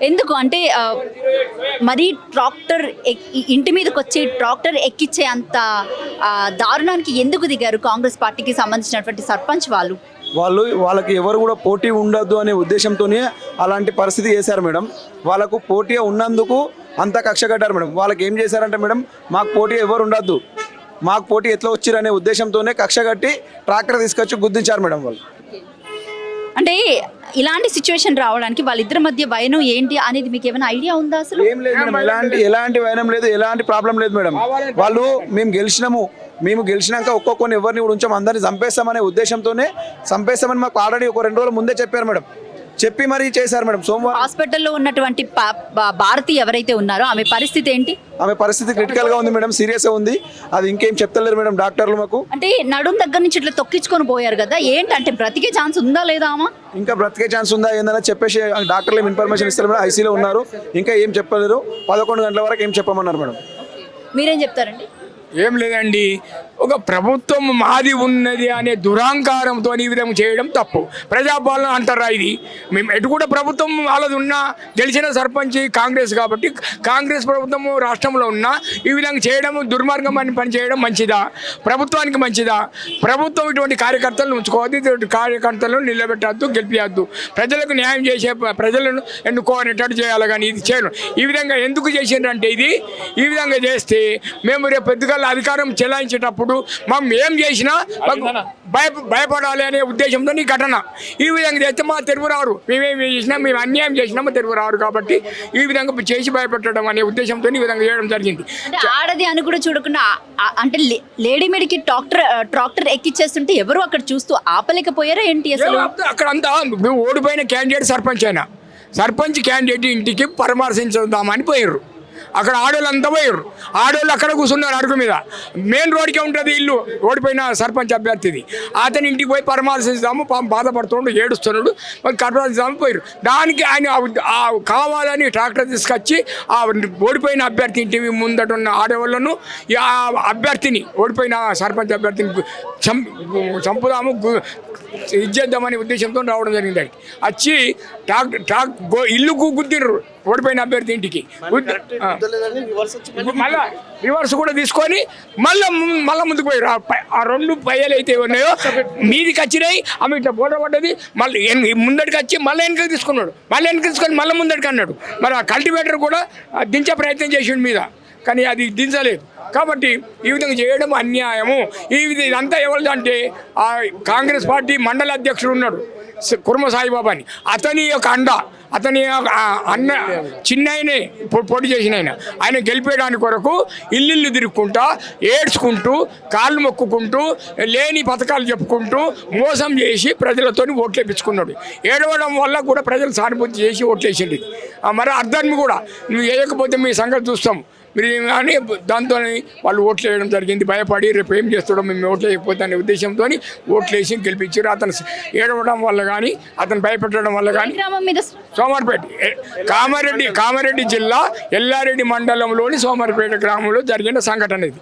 ఎందుకు అంటే మరి ట్రాక్టర్ ఇంటి మీదకి వచ్చి ట్రాక్టర్ ఎక్కించే అంత దారుణానికి ఎందుకు దిగారు కాంగ్రెస్ పార్టీకి సంబంధించినటువంటి సర్పంచ్ వాళ్ళకి ఎవరు కూడా పోటీ ఉండద్దు అనే ఉద్దేశంతోనే అలాంటి పరిస్థితి చేశారు మేడం. వాళ్ళకు పోటీ ఉన్నందుకు అంత కక్ష కట్టారు మేడం. వాళ్ళకి ఏం చేశారంటే మేడం, మాకు పోటీ ఎవరు ఉండద్దు, మాకు పోటీ ఎట్లా వచ్చిరు అనే ఉద్దేశంతోనే కక్ష కట్టి ట్రాక్టర్ తీసుకొచ్చి గుద్దించారు మేడం వాళ్ళు. అంటే ఇలాంటి సిచ్యువేషన్ రావడానికి వాళ్ళిద్దరి మధ్య వైనం ఏంటి అనేది మీకు ఏమైనా ఐడియా ఉందా? అసలు ఏం లేదు మేడం, ఎలాంటి వైనం లేదు, ఎలాంటి ప్రాబ్లం లేదు మేడం. వాళ్ళు మేము గెలిచినాక ఒక్కొక్కరిని ఎవరిని కూడా ఉంచాం, అందరినీ చంపేస్తామనే ఉద్దేశంతోనే చంపేస్తామని మాకు ఆల్రెడీ ఒక 2 రోజుల ముందే చెప్పారు మేడం. చెప్పి మరీ చేశారు మేడం. సోమవారం హాస్పిటల్లో ఉన్నటువంటి భారతి ఎవరైతే ఉన్నారో ఆమె పరిస్థితి ఏంటి? ఆమె పరిస్థితి క్రిటికల్ గా ఉంది మేడం, సీరియస్ గా ఉంది. అది ఇంకేం చెప్తలేరు మేడం డాక్టర్లు మాకు. అంటే నడుం దగ్గర నుంచి ఇట్లా తొక్కించుకొని పోయారు కదా, ఏంటంటే బ్రతికే ఛాన్స్ ఉందా లేదా? ఇంకా బ్రతికే ఛాన్స్ ఉందా ఏందని చెప్పేసి డాక్టర్లు ఏం ఇన్ఫర్మేషన్ ఇస్తారు మేడం. ఐసీలో ఉన్నారు, ఇంకా ఏం చెప్పలేరు. 11 గంటల వరకు ఏం చెప్పమన్నారు మేడం. మీరేం చెప్తారండి? ఏం లేదండి, ఒక ప్రభుత్వం మాది ఉన్నది అనే దురహంకారంతో ఈ విధంగా చేయడం తప్పు. ప్రజాపాలన అంటారా ఇది? మేము ఎటు కూడా ప్రభుత్వం వాళ్ళది ఉన్నా, గెలిచిన సర్పంచ్ కాంగ్రెస్ కాబట్టి కాంగ్రెస్ ప్రభుత్వము రాష్ట్రంలో ఉన్నా ఈ విధంగా చేయడం దుర్మార్గం అని పని చేయడం మంచిదా? ప్రభుత్వానికి మంచిదా? ప్రభుత్వం ఇటువంటి కార్యకర్తలను ఉంచుకోవద్దు, ఇటువంటి కార్యకర్తలను నిలబెట్టద్దు, గెలిపియద్దు. ప్రజలకు న్యాయం చేసే ప్రజలను ఎన్నుకోనేటట్టు చేయాలి, కానీ ఇది చేయను. ఈ విధంగా ఎందుకు చేసిండ్రంటే ఇది ఈ విధంగా చేస్తే మేము రేపు పెద్దగా అధికారం చెలాయించేటప్పుడు మనం ఏం చేసినా భయపడాలి అనే ఉద్దేశంతో ఈ ఘటన. ఈ విధంగా చేస్తే మా తెలుగు రారు, మేమేం చేసినా, మేము అన్యాయం చేసినా మా తెలుగు రారు కాబట్టి ఈ విధంగా చేసి భయపెట్టడం అనే ఉద్దేశంతో ఈ విధంగా చేయడం జరిగింది. ఆడది అని కూడా చూడకుండా అంటే లేడీ మీడికి ట్రాక్టర్ ఎక్కిచ్చేస్తుంటే ఎవరు అక్కడ చూస్తూ ఆపలేకపోయారా ఏంటి? అసలు అక్కడంతా ఓడిపోయిన క్యాండిడేట్ సర్పంచ్ క్యాండిడేట్ ఇంటికి పరామర్శించుదామని పోయారు. అక్కడ ఆడోళ్ళంతా పోయారు. ఆడోళ్ళు అక్కడ కూర్చున్నారు అడుగు మీద. మెయిన్ రోడ్కే ఉంటుంది ఇల్లు, ఓడిపోయిన సర్పంచ్ అభ్యర్థిది. అతని ఇంటికి పోయి పరామర్శిస్తాము, బాధపడుతుండు, ఏడుస్తున్నాడు, కర్మర్శిస్తాము పోయారు. దానికి ఆయన కావాలని ట్రాక్టర్ తీసుకొచ్చి ఆ ఓడిపోయిన అభ్యర్థి ఇంటి ముందట ఉన్న ఆడవాళ్ళను, ఆ అభ్యర్థిని, ఓడిపోయిన సర్పంచ్ అభ్యర్థిని చంపుదాము, ఇచ్చేద్దామనే ఉద్దేశంతో రావడం జరిగింది. వచ్చి ఇల్లుకు గుద్దిర్రు ఓడిపోయిన అభ్యర్థి ఇంటికి. మళ్ళా రివర్స్ కూడా తీసుకొని మళ్ళీ ముందుకు పోయారు. ఆ 2 పయ్యలు అయితే ఉన్నాయో మీదికి వచ్చినాయి, ఆమె ఇట్లా బోట పడ్డది. మళ్ళీ ముందటికి వచ్చి మళ్ళీ వెనక్కి తీసుకున్నాడు, మళ్ళీ వెనక్కి తీసుకొని మళ్ళీ ముందటికి అన్నాడు. మరి ఆ కల్టివేటర్ కూడా దించే ప్రయత్నం చేసిండు మీద, కానీ అది దించలేదు. కాబట్టి ఈ విధంగా చేయడం అన్యాయము. ఇదంతా ఎవరిది అంటే ఆ కాంగ్రెస్ పార్టీ మండల అధ్యక్షుడు ఉన్నాడు కుర్మ సాయిబాబా అని, అతని యొక్క అతని అన్న చిన్నయనే పోటీ చేసిన ఆయన గెలిపేయడానికి కొరకు ఇల్లు తిరుక్కుంటా, ఏడ్చుకుంటూ, కాళ్ళు మొక్కుకుంటూ, లేని పథకాలు చెప్పుకుంటూ మోసం చేసి ప్రజలతో ఓట్లు వేయించుకున్నాడు. ఏడవడం వల్ల కూడా ప్రజలు సానుభూతి చేసి ఓట్లు వేసింది. మరి అర్థాన్ని కూడా నువ్వు వేయకపోతే మీ సంగతి చూస్తాం మీరు అని దాంతో వాళ్ళు ఓట్లు వేయడం జరిగింది. భయపడి రేపు ఏం చేస్తాడో మేము ఓట్లు వేయకపోతే అనే ఉద్దేశంతో ఓట్లు వేసి గెలిపించారు. అతను ఏడవడం వల్ల కానీ, అతను భయపెట్టడం వల్ల కానీ సోమవారపేట కామారెడ్డి జిల్లా ఎల్లారెడ్డి మండలంలోని సోమవారపేట గ్రామంలో జరిగిన సంఘటన ఇది.